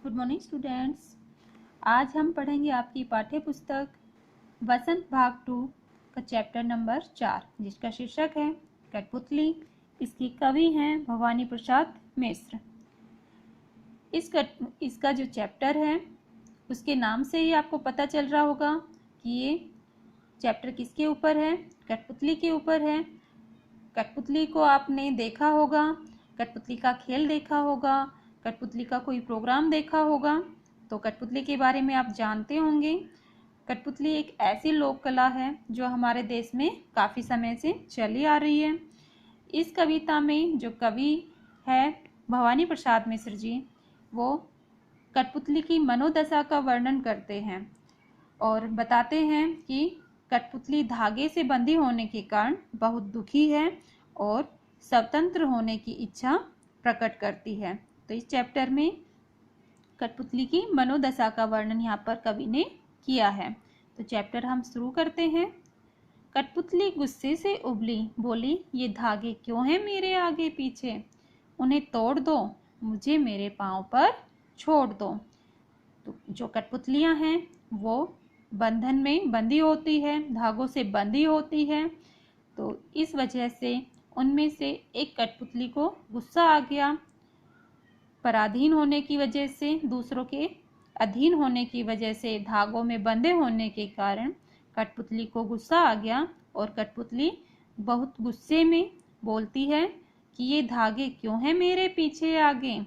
Good morning students. आज हम पढ़ेंगे आपकी पाठ्य पुस्तक वसंत भाग 2 का चैप्टर नंबर 4 जिसका शीर्षक है कठपुतली। इसकी कवि हैं भवानी प्रसाद मिश्र। इसका जो चैप्टर है उसके नाम से ही आपको पता चल रहा होगा कि ये चैप्टर किसके ऊपर है, कठपुतली के ऊपर है। कठपुतली को आपने देखा होगा, कठपुतली का खेल देखा होगा, कठपुतली का कोई प्रोग्राम देखा होगा, तो कठपुतली के बारे में आप जानते होंगे। कठपुतली एक ऐसी लोक कला है जो हमारे देश में काफ़ी समय से चली आ रही है। इस कविता में जो कवि है भवानी प्रसाद मिश्र जी, वो कठपुतली की मनोदशा का वर्णन करते हैं और बताते हैं कि कठपुतली धागे से बंधी होने के कारण बहुत दुखी है और स्वतंत्र होने की इच्छा प्रकट करती है। तो इस चैप्टर में कठपुतली की मनोदशा का वर्णन यहाँ पर कवि ने किया है। तो चैप्टर हम शुरू करते हैं। कठपुतली गुस्से से उबली, बोली, ये धागे क्यों हैं मेरे आगे पीछे? उन्हें तोड़ दो, मुझे मेरे पाँव पर छोड़ दो। तो जो कठपुतलियाँ हैं वो बंधन में बंधी होती है, धागों से बंधी होती है। तो इस वजह से उनमें से एक कठपुतली को गुस्सा आ गया। पराधीन होने की वजह से, दूसरों के अधीन होने की वजह से, धागों में बंधे होने के कारण कठपुतली को गुस्सा आ गया और कठपुतली बहुत गुस्से में बोलती है कि ये धागे क्यों हैं मेरे पीछे आगे,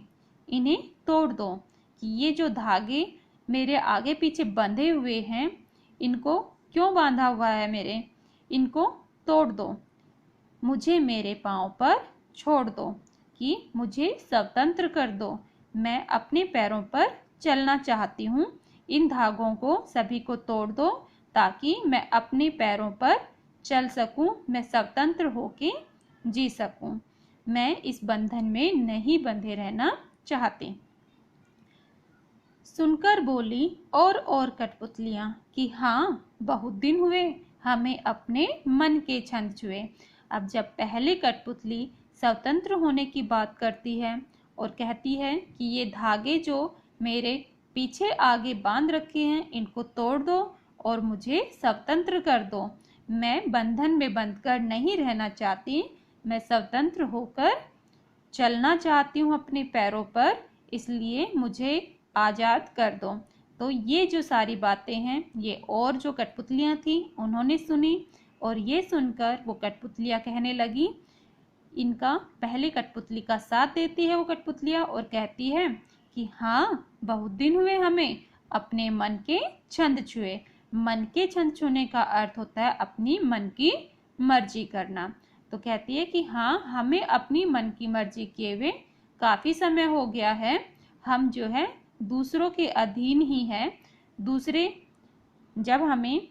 इन्हें तोड़ दो। कि ये जो धागे मेरे आगे पीछे बंधे हुए हैं, इनको क्यों बांधा हुआ है मेरे, इनको तोड़ दो, मुझे मेरे पाँव पर छोड़ दो, कि मुझे स्वतंत्र कर दो, मैं अपने पैरों पर चलना चाहती हूँ। इन धागों को सभी को तोड़ दो ताकि मैं अपने पैरों पर चल सकूँ, मैं स्वतंत्र होके जी सकूँ, मैं इस बंधन में नहीं बंधे रहना चाहती। सुनकर बोली और कठपुतलियाँ कि हाँ, बहुत दिन हुए हमें अपने मन के छंद छुए। अब जब पहले कठपुतली स्वतंत्र होने की बात करती है और कहती है कि ये धागे जो मेरे पीछे आगे बांध रखे हैं इनको तोड़ दो और मुझे स्वतंत्र कर दो, मैं बंधन में बंधकर नहीं रहना चाहती, मैं स्वतंत्र होकर चलना चाहती हूँ अपने पैरों पर, इसलिए मुझे आज़ाद कर दो। तो ये जो सारी बातें हैं ये और जो कठपुतलियाँ थी उन्होंने सुनी और ये सुनकर वो कठपुतलियाँ कहने लगी, इनका पहले कठपुतली का साथ देती है वो कठपुतलियाँ और कहती है कि हाँ, बहुत दिन हुए हमें अपने मन के छंद छुए। मन के छंद छूने का अर्थ होता है अपनी मन की मर्जी करना। तो कहती है कि हाँ, हमें अपनी मन की मर्जी किए हुए काफ़ी समय हो गया है, हम जो है दूसरों के अधीन ही हैं। दूसरे जब हमें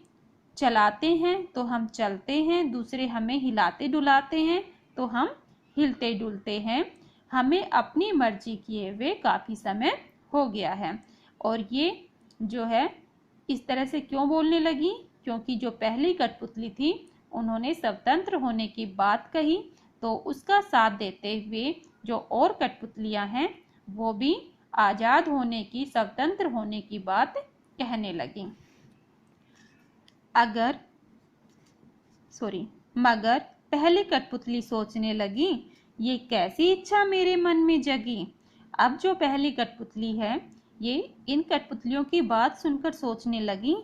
चलाते हैं तो हम चलते हैं, दूसरे हमें हिलाते डुलाते हैं तो हम हिलते डुलते हैं, हमें अपनी मर्जी किए हुए काफ़ी समय हो गया है। और ये जो है इस तरह से क्यों बोलने लगी, क्योंकि जो पहली कठपुतली थी उन्होंने स्वतंत्र होने की बात कही, तो उसका साथ देते हुए जो और कठपुतलियाँ हैं वो भी आज़ाद होने की, स्वतंत्र होने की बात कहने लगी। मगर पहले कठपुतली सोचने लगी, ये कैसी इच्छा मेरे मन में जगी। अब जो पहली कठपुतली है ये इन कठपुतलियों की बात सुनकर सोचने लगी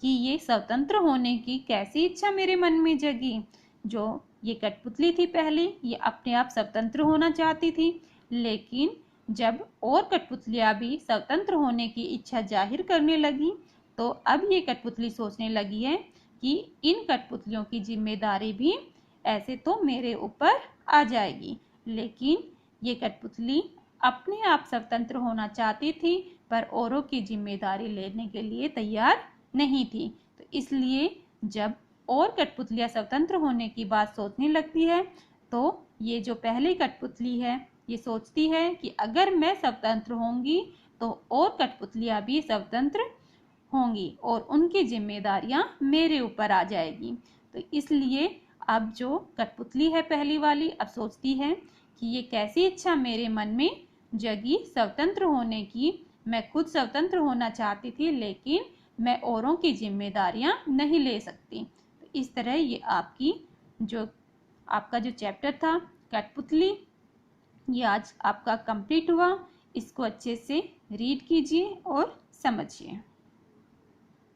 कि ये स्वतंत्र होने की कैसी इच्छा मेरे मन में जगी। जो ये कठपुतली थी पहले, ये अपने आप स्वतंत्र होना चाहती थी, लेकिन जब और कठपुतलियाँ भी स्वतंत्र होने की इच्छा जाहिर करने लगी तो अब ये कठपुतली सोचने लगी है कि इन कठपुतलियों की जिम्मेदारी भी ऐसे तो मेरे ऊपर आ जाएगी। लेकिन ये कठपुतली अपने आप स्वतंत्र होना चाहती थी पर औरों की जिम्मेदारी लेने के लिए तैयार नहीं थी। तो इसलिए जब और कठपुतलियाँ स्वतंत्र होने की बात सोचने लगती है तो ये जो पहली कठपुतली है ये सोचती है कि अगर मैं स्वतंत्र होंगी तो और कठपुतलियाँ भी स्वतंत्र होंगी और उनकी जिम्मेदारियां मेरे ऊपर आ जाएगी। तो इसलिए अब जो कठपुतली है पहली वाली अब सोचती है कि ये कैसी इच्छा मेरे मन में जगी स्वतंत्र होने की, मैं खुद स्वतंत्र होना चाहती थी, लेकिन मैं औरों की जिम्मेदारियां नहीं ले सकती। तो इस तरह ये आपका जो चैप्टर था कठपुतली, ये आज आपका कंप्लीट हुआ। इसको अच्छे से रीड कीजिए और समझिए।